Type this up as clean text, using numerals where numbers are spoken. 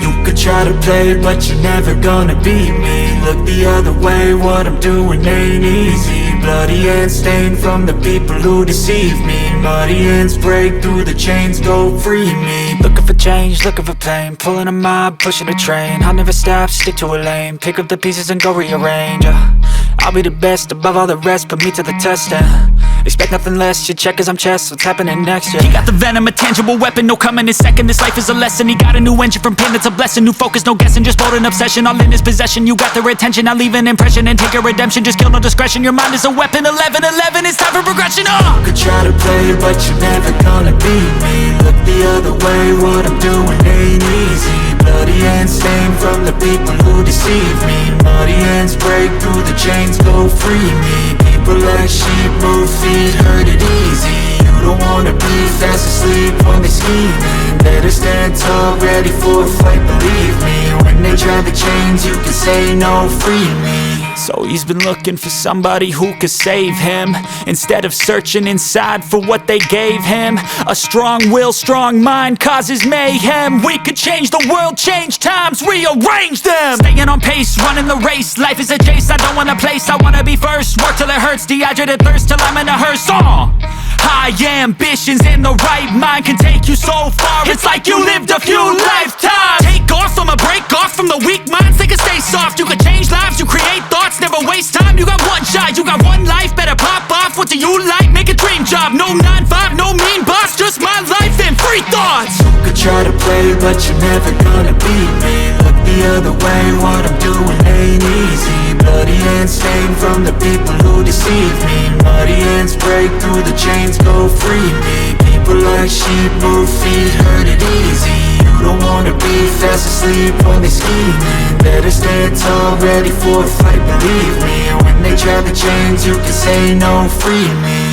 You could try to play it, but you're never gonna beat me. Look the other way, what I'm doing ain't easy. Bloody hands stained from the people who deceive me. Muddy hands break through the chains, go free me. Looking for change, looking for pain, pulling a mob, pushing a train. I'll never stop, stick to a lane, pick up the pieces and go rearrange. I'll be the best above all the rest, put me to the test and expect nothing less, your check is I'm chess, what's happening next, yeah. He got the venom, a tangible weapon, no coming in second. This life is a lesson, he got a new engine from pain, that's a blessing. New focus, no guessing, just bold and obsession, all in his possession. You got their attention, I'll leave an impression and take your redemption. Just kill, no discretion, your mind is a weapon. 11-11, it's time for progression, You could try to play it, but you're never gonna beat me. Look the other way, what I'm doing ain't easy. Bloody hands stained from the people who deceive me. Muddy hands break through the chains, go free me. People like sheep, move feet, hurt it easy. You don't wanna be fast asleep when they scheming. Better stand tall, ready for a fight, believe me. When they try the chains, you can say no, free me. So he's been looking for somebody who could save him, instead of searching inside for what they gave him. A strong will, strong mind causes mayhem. We could change the world, change times, rearrange them. Staying on pace, running the race. Life is a chase, I don't want a place, I wanna be first. Work till it hurts, dehydrated thirst till I'm in a hearse. High ambitions in the right mind can take you so far. It's like you lived a few lifetimes. Take off from a break off from the weak minds, they can stay soft. You can change lives, you create thoughts, never waste time. You got one shot, you got one life, better pop off. What do you like? Make a dream job. No 9-5, no mean boss, just my life and free thoughts. You could try to play, but you're never gonna beat me. Look the other way, what I'm doing ain't easy. Bloody hands stained from the people who deceive me. Muddy hands break through the chains, go free me. People like sheep, move feet, hurt it easy. You don't wanna be fast asleep when they scheming. Better stand tall, ready for a fight, believe me. When they try the chains, you can say no, free me.